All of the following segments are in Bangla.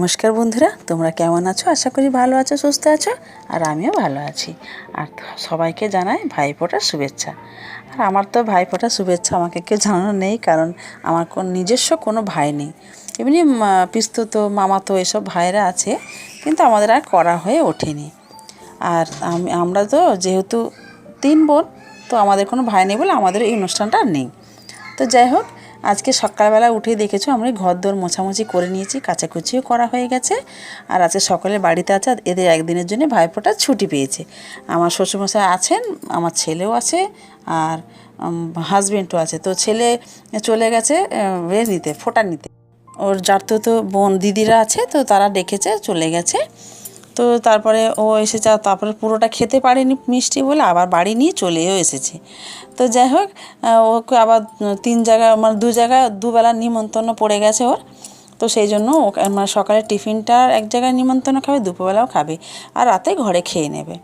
নমস্কার বন্ধুরা, তোমরা কেমন আছো? আশা করি ভালো আছো, সুস্থ আছো। আর আমিও ভালো আছি। আর সবাইকে জানাই ভাইফোঁটার শুভেচ্ছা। আর আমার তো ভাইফোঁটার শুভেচ্ছা আমাকে কেউ জানানো নেই, কারণ আমার নিজস্ব কোনো ভাই নেই। এমনি পিস্তুতো মামাতো এসব ভাইরা আছে, কিন্তু আমাদের আর করা হয়ে ওঠেনি। আর আমরা তো যেহেতু 3 বোন, তো আমাদের কোনো ভাই নেই বলে আমাদের এই অনুষ্ঠানটা আর নেই। তো যাই হোক, আজকে সকালবেলা উঠেই দেখেছো আমরা ঘরদোর মোছামুছি করে নিয়েছি, কাচাকুচিও করা হয়ে গেছে। আর আজকে সকালে বাড়িতে আছে, এদের একদিনের জন্য ভাইফোঁটার ছুটি পেয়েছে। আমার শ্বশুরমশাই আছেন, আমার ছেলেও আছে, আর হাজবেন্ডও আছে। তো ছেলে চলে গেছে নিতে, ফোঁটা নিতে। ওর যার তো বোন দিদিরা আছে, তো তারা ডেকেছে, চলে গেছে। তো তারপরে ও এসেছে, তারপরে পুরোটা খেতে পারেনি মিষ্টি বলে আবার বাড়ি নিয়ে চলেও এসেছে। তো যাই হোক, ওকে আবার 3 জায়গা মানে 2 জায়গায় দুবেলা নিমন্ত্রণ পড়ে গেছে ওর। তো সেই জন্য মানে সকালে টিফিনটা এক জায়গায় নিমন্ত্রণ খাবে, দুপুরবেলাও খাবে, আর রাতে ঘরে খেয়ে নেবে।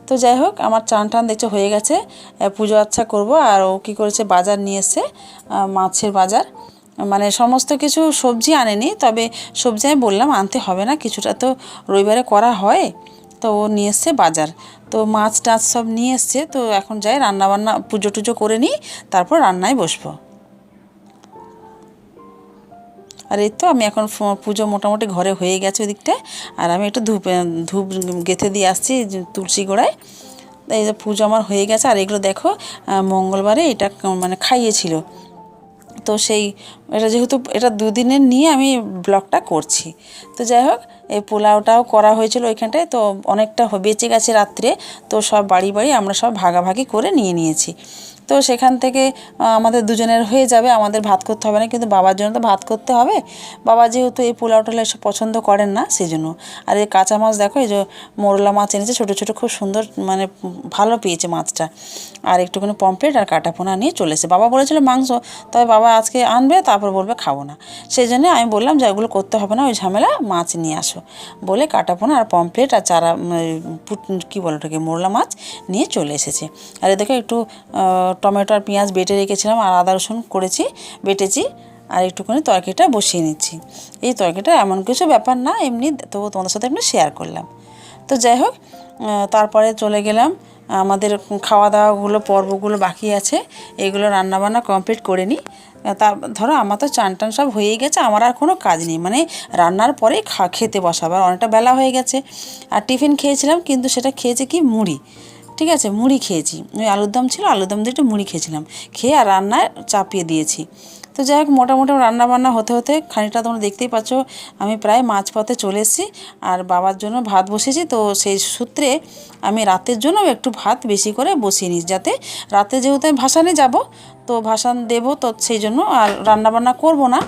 তো যাই হোক, আমার চান টান দেখছে হয়ে গেছে, পুজো আচ্ছা করব। আর ও কী করেছে, বাজার নিয়ে এসছে, মাছের বাজার, মানে সমস্ত কিছু সবজি আনেনি, তবে সবজি আমি বললাম আনতে হবে না, কিছুটা তো রবিবারে করা হয়। তো ও নিয়ে এসছে বাজার, তো মাছ টাছ সব নিয়ে এসছে। তো এখন যাই রান্নাবান্না পুজো টুজো করে নিই, তারপর রান্নায় বসবো। আর এই তো আমি এখন পুজো মোটামুটি ঘরে হয়ে গেছে ওদিকটায়। আর আমি একটু ধূপ গেঁথে দিয়ে আসছি তুলসী গোড়ায়। এই যে পুজো আমার হয়ে গেছে। আর এগুলো দেখো, মঙ্গলবারে এটা মানে খাইয়েছিল। তো এটা যেহেতু এটা 2 দিনের নিয়ে আমি ব্লগটা করছি। তো যাই হোক, এই পোলাওটাও করা হয়েছিল ওইখানটায়, তো অনেকটা বেঁচে গেছে রাত্রে। তো সব বাড়ি আমরা সব ভাগাভাগি করে নিয়েছি। তো সেখান থেকে আমাদের দুজনের হয়ে যাবে, আমাদের ভাত করতে হবে না, কিন্তু বাবার জন্য তো ভাত করতে হবে। বাবা যেহেতু এই পোলাও টোলাও এসব পছন্দ করেন না, সেই জন্য। আর এই কাঁচা মাছ দেখো, এই যে মোরলা মাছ এনেছে, ছোটো ছোটো, খুব সুন্দর, মানে ভালো পেয়েছে মাছটা। আর একটুখানি পমফ্রেট আর কাটাপোনা নিয়ে চলে এসেছে। বাবা বলেছিল মাংস, তবে বাবা আজকে আনবে, তারপর বলবে খাবো না। সেই জন্য আমি বললাম যে ওগুলো করতে হবে না, ওই ঝামেলা, মাছ নিয়ে আসো বলে কাটাপোনা আর পমফ্রেট আর চারা কী বলে ওটাকে, মোরলা মাছ নিয়ে চলে এসেছে। আর এদিকে একটু টমেটো আর পেঁয়াজ বেটে রেখেছিলাম, আর আদা রসুন বেটেছি। আর একটুখানি তরকারিটা বসিয়ে নিচ্ছি। এই তরকারিটা এমন কিছু ব্যাপার না, এমনি, তবু তোমাদের সাথে এমনি শেয়ার করলাম। তো যাই হোক, তারপরে চলে গেলাম, আমাদের পর্বগুলো বাকি আছে, এগুলো রান্নাবান্না কমপ্লিট করে নিই। ধরো আমার তো চান টান সব হয়েই গেছে, আমার আর কোনো কাজ নেই, মানে রান্নার পরেই খেতে বসাবার অনেকটা বেলা হয়ে গেছে। আর টিফিন খেয়েছিলাম, কিন্তু সেটা খেয়েছে কি, মুড়ি। ঠিক আছে, মুড়ি খেয়েছি, ওই আলুর দম ছিল, আলুর দম দিয়ে একটু মুড়ি খেয়েছিলাম, খেয়ে আর রান্নায় চাপিয়ে দিয়েছি। তো যাই হোক, মোটামুটি রান্নাবান্না হতে হতে খানিকটা তোমরা দেখতেই পাচ্ছ, আমি প্রায় মাঝপথে চলে এসেছি। আর বাবার জন্য ভাত বসিয়েছি, তো সেই সূত্রে আমি রাতের জন্য একটু ভাত বেশি করে বসিয়ে নিই, যাতে রাতে যেহেতু আমি ভাসানে যাব, তো ভাসান দেবো, তো সেই জন্য আর রান্নাবান্না করব না।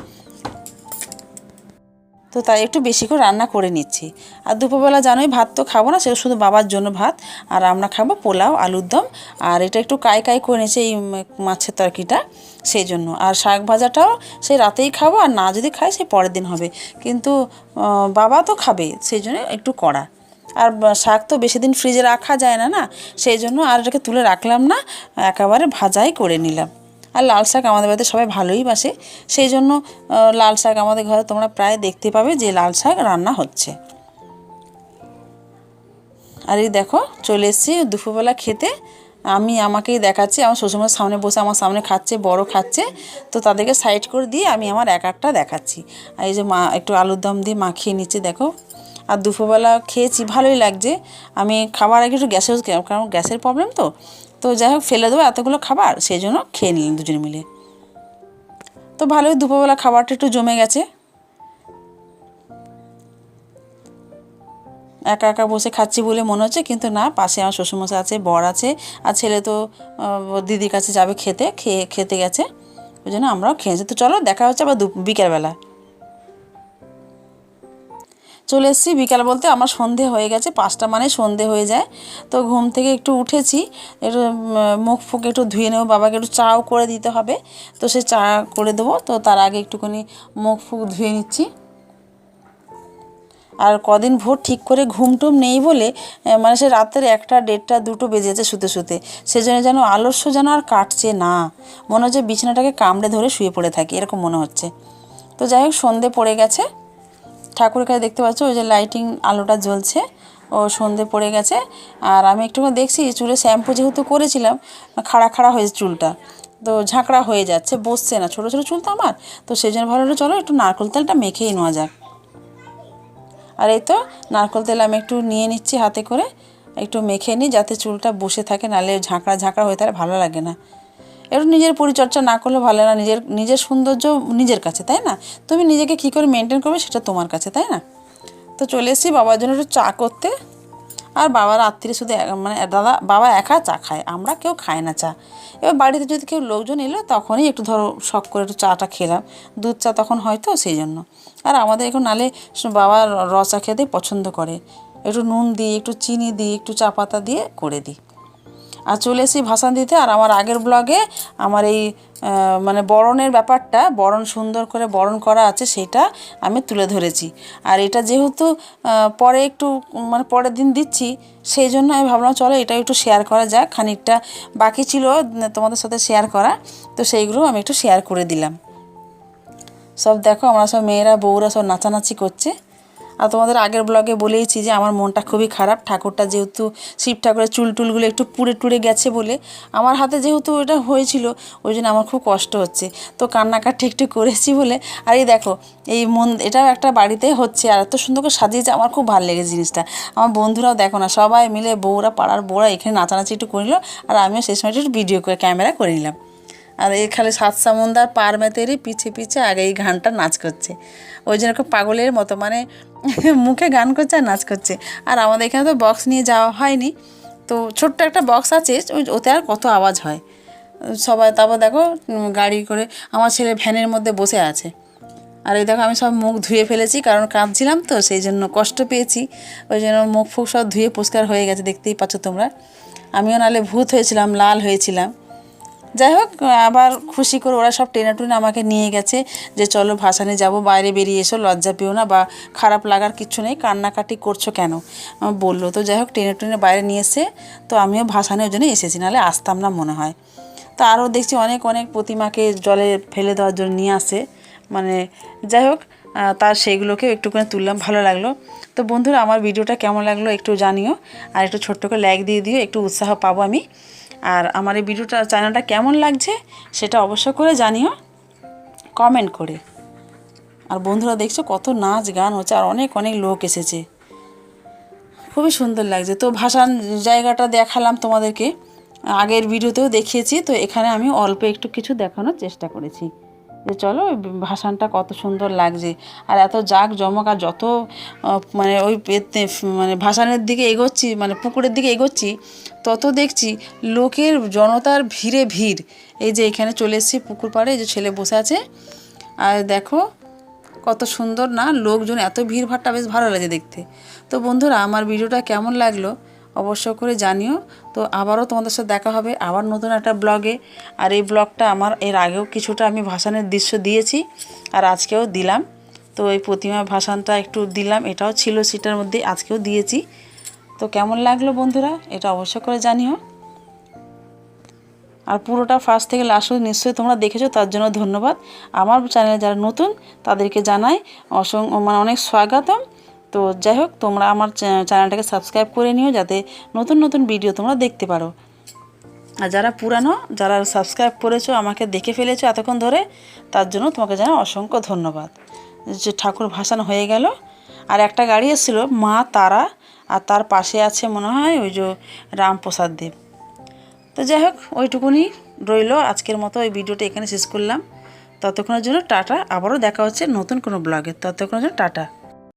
তো তাই একটু বেশি করে রান্না করে নিচ্ছি। আর দুপুরবেলা জানোই ভাত তো খাবো না, সেটা শুধু বাবার জন্য ভাত, আর আমরা খাবো পোলাও, আলুর দম। আর এটা একটু কাই করে নিয়েছে এই মাছের তরকারিটা, সেই জন্য। আর শাক ভাজাটাও সেই রাতেই খাবো, আর না যদি খাই সেই পরের দিন হবে, কিন্তু বাবা তো খাবে, সেই জন্য একটু কড়া। আর শাক তো বেশি দিন ফ্রিজে রাখা যায় না, না, সেই জন্য আর এটাকে তুলে রাখলাম না, একেবারে ভাজাই করে নিলাম। আর লাল শাক আমাদের বাড়িতে সবাই ভালোই বাসে, সেই জন্য লাল শাক আমাদের ঘরে তোমরা প্রায় দেখতে পাবে যে লাল শাক রান্না হচ্ছে। আর এই দেখো, চলে এসেছি দুপুরবেলা খেতে। আমাকেই দেখাচ্ছি, আমার শ্বশুরমশাই সামনে বসে আমার সামনে খাচ্ছে, বড় খাচ্ছে, তো তাদেরকে সাইড করে দিয়ে আমি আমার একটা দেখাচ্ছি। আর এই যে মা একটু আলুর দম দিয়ে মাখিয়ে নিচ্ছে, দেখো। আর দুপুরবেলা খেয়েছি, ভালোই লাগছে। আমি খাবার আগে একটু কারণ গ্যাসের প্রবলেম, তো যাই হোক, ফেলে দেবো এতগুলো খাবার, সেই জন্য খেয়ে নিলাম দুজনে মিলে। তো ভালোই দুপুরবেলা খাবারটা একটু জমে গেছে। একা একা বসে খাচ্ছি বলে মনে হচ্ছে, কিন্তু না, পাশে আমার শ্বশুরমশাই আছে, বর আছে, আর ছেলে তো দিদির কাছে যাবে খেতে গেছে, ওই জন্য আমরাও খেয়েছি। তো চলো, দেখা হচ্ছে আবার বিকেলবেলা। চলে এসেছি বিকাল বলতে, আমার সন্ধে হয়ে গেছে, 5টা মানে সন্ধে হয়ে যায়। তো ঘুম থেকে একটু উঠেছি, একটু মুখ ফুক একটু ধুয়ে নেবো, বাবাকে একটু চাও করে দিতে হবে, তো সে চা করে দেবো। তো তার আগে একটুখানি মুখ ফুক ধুয়ে নিচ্ছি। আর কদিন ভোর ঠিক করে ঘুমটুম নেই বলে, মানে সে রাতের 1টা, 1:30, 2টো বেজে যাচ্ছে শুতে, সেজন্য যেন আলস্য যেন আর কাটছে না, মনে হচ্ছে বিছানাটাকে কামড়ে ধরে শুয়ে পড়ে থাকি, এরকম মনে হচ্ছে। তো যাই হোক, সন্ধে পড়ে গেছে, ঠাকুরের কাছে দেখতে পাচ্ছ ওই যে লাইটিং আলোটা জ্বলছে, ও সন্ধে পড়ে গেছে। আর আমি একটুখানি দেখছি চুলে শ্যাম্পু যেহেতু করেছিলাম খাড়া খাড়া হয়েছে চুলটা, তো ঝাঁকড়া হয়ে যাচ্ছে, বসছে না, ছোটো ছোটো চুল তো আমার, তো সেই জন্য ভালো হলো চলো একটু নারকেল তেলটা মেখেই নেওয়া যাক। আর এই তো নারকেল তেল আমি একটু নিয়ে নিচ্ছি হাতে করে, একটু মেখে নিই যাতে চুলটা বসে থাকে, নাহলে ঝাঁকড়া ঝাঁকড়া হয়ে তাহলে ভালো লাগে না। একটু নিজের পরিচর্যা না করলে ভালো না, নিজের সৌন্দর্য নিজের কাছে, তাই না? তুমি নিজেকে কী করে মেনটেন করবে সেটা তোমার কাছে, তাই না? তো চলে এসেছি বাবার জন্য একটু চা করতে। আর বাবার আত্মীয় শুধু মানে বাবা একা চা খায়, আমরা কেউ খাই না চা। এবার বাড়িতে যদি কেউ লোকজন এলো তখনই একটু ধরো শখ করে একটু চাটা খেলাম, দুধ চা তখন হয়তো সেই জন্য। আর আমাদের এখন নালে বাবা র চা খেতে পছন্দ করে, একটু নুন দিই, একটু চিনি দিই, একটু চা পাতা দিয়ে করে দিই। আর চলে এসেছি ভাসান দিতে। আর আমার আগের ব্লগে আমার এই মানে বরণের ব্যাপারটা, বরণ সুন্দর করে বরণ করা আছে সেটা আমি তুলে ধরেছি। আর এটা যেহেতু পরে একটু মানে পরের দিন দিচ্ছি, সেই জন্য আমি ভাবলাম চলো এটা একটু শেয়ার করা যাক। খানিকটা বাকি ছিল তোমাদের সাথে শেয়ার করা, তো সেইগুলো আমি একটু শেয়ার করে দিলাম। সব দেখো আমরা সব মেয়েরা বউরা সব নাচানাচি করছে। আর তোমাদের আগের ব্লগে বলেইছি যে আমার মনটা খুবই খারাপ, ঠাকুরটা যেহেতু শিব ঠাকুরের চুলটুলগুলো একটু পুড়ে টুড়ে গেছে বলে, আমার হাতে যেহেতু এটা হয়েছিল ওই জন্য আমার খুব কষ্ট হচ্ছে, তো কান্নাকাটি একটু করেছি বলে। আর এই দেখো এই এটাও একটা বাড়িতে হচ্ছে, আর এত সুন্দর করে সাজিয়েছে, আমার খুব ভালো লেগেছে জিনিসটা। আমার বন্ধুরাও দেখো না, সবাই মিলে বউরা পাড়ার বউরা এখানে নাচানাচি একটু করে নিল, আর আমিও সেই সময় একটু ভিডিও করে ক্যামেরা করে নিলাম। আর এখানে সাত সমুন্দর পার মেতেরই পিছে পিছে আগে এই গানটা নাচ করছে, ওই জন্য খুব পাগলের মতো মানে মুখে গান করছে আর নাচ করছে। আর আমাদের এখানে তো বক্স নিয়ে যাওয়া হয়নি, তো ছোট্ট একটা বক্স আছে, ওতে আর কত আওয়াজ হয় সবাই। তারপর দেখো গাড়ি করে আমার ছেলে ভ্যানের মধ্যে বসে আছে। আর এই দেখো আমি সব মুখ ধুয়ে ফেলেছি, কারণ কাঁদছিলাম তো সেই জন্য কষ্ট পেয়েছি, ওই জন্য মুখ ফুখ সব ধুয়ে পরিষ্কার হয়ে গেছে, দেখতেই পাচ্ছ তোমরা। আমিও নাহলে ভূত হয়েছিলাম, লাল হয়েছিলাম। যাই হোক আবার খুশি করে ওরা সব টেনে টুনে আমাকে নিয়ে গেছে যে চলো ভাসানে যাব, বাইরে বেরিয়ে এসো, লজ্জা পেও না বা খারাপ লাগার কিছু নেই, কান্নাকাটি করছো কেন বললো। তো যাই হোক টেনে টুনে বাইরে নিয়ে এসে তো আমিও ভাসানে ওই জন্য এসেছি, নাহলে আসতাম না মনে হয়। তো আরও দেখছি অনেক অনেক প্রতিমাকে জলে ফেলে দেওয়ার জন্য নিয়ে আসে, মানে যাই হোক তার সেইগুলোকে একটুখানি তুললাম, ভালো লাগলো। তো বন্ধুরা আমার ভিডিওটা কেমন লাগলো একটু জানিও, আর একটু ছোট্ট করে লাইক দিয়ে দিও, একটু উৎসাহ পাবো আমি। আর আমার এই ভিডিওটা চ্যানেলটা কেমন লাগছে সেটা অবশ্য করে জানিও কমেন্ট করে। আর বন্ধুরা দেখছো কত নাচ গান হচ্ছে, আর অনেক অনেক লোক এসেছে, খুবই সুন্দর লাগছে। তো ভাসান জায়গাটা দেখালাম তোমাদেরকে, আগের ভিডিওতেও দেখিয়েছি, তো এখানে আমি অল্প একটু কিছু দেখানোর চেষ্টা করেছি যে চলো ভাসানটা কত সুন্দর লাগছে। আর এত জাঁক জমক, আর যত মানে ওই মানে ভাসানের দিকে এগোচ্ছি, মানে পুকুরের দিকে এগোচ্ছি, তত দেখছি লোকের জনতার ভিড়ে ভিড়। এই যে এখানে চলে এসেছি পুকুর পাড়ে, এই যে ছেলে বসে আছে, আর দেখো কত সুন্দর না লোকজন, এত ভিড়ভাড়টা বেশ ভালো লাগে দেখতে। তো বন্ধুরা আমার ভিডিওটা কেমন লাগলো অবশ্য করে জানিও। তো আবারও তোমাদের সাথে দেখা হবে আবার নতুন একটা ব্লগে। আর এই ব্লগটা আমার এর আগেও কিছুটা আমি ভাসানের দৃশ্য দিয়েছি, আর আজকেও দিলাম। তো এই প্রতিমা ভাসানটা একটু দিলাম, এটাও ছিল সেটার মধ্যে, আজকেও দিয়েছি। তো কেমন লাগলো বন্ধুরা এটা অবশ্য করে জানিও। আর পুরোটা ফার্স্ট থেকে লাস্ট নিশ্চয়ই তোমরা দেখেছো, তার জন্য ধন্যবাদ। আমার চ্যানেলে যারা নতুন তাদেরকে জানাই মানে অনেক স্বাগতম। তো যাই হোক তোমরা আমার চ্যানেলটাকে সাবস্ক্রাইব করে নিও, যাতে নতুন নতুন ভিডিও তোমরা দেখতে পারো। আর যারা পুরানো, যারা সাবস্ক্রাইব করেছো, আমাকে দেখে ফেলেছো এতক্ষণ ধরে, তার জন্য তোমাকে জানাই অসংখ্য ধন্যবাদ। যে ঠাকুর ভাসান হয়ে গেল, আর একটা গাড়ি এসেছিলো মা তারা, আর তার পাশে আছে মনে হয় ওই যে রামপ্রসাদ দেব। তো যাই হোক ওইটুকুনি রইলো, আজকের মতো এই ভিডিওটা এখানে শেষ করলাম। ততক্ষণের জন্য টাটা, আবারও দেখা হচ্ছে নতুন কোনো ব্লগে, ততক্ষণের জন্য টাটা।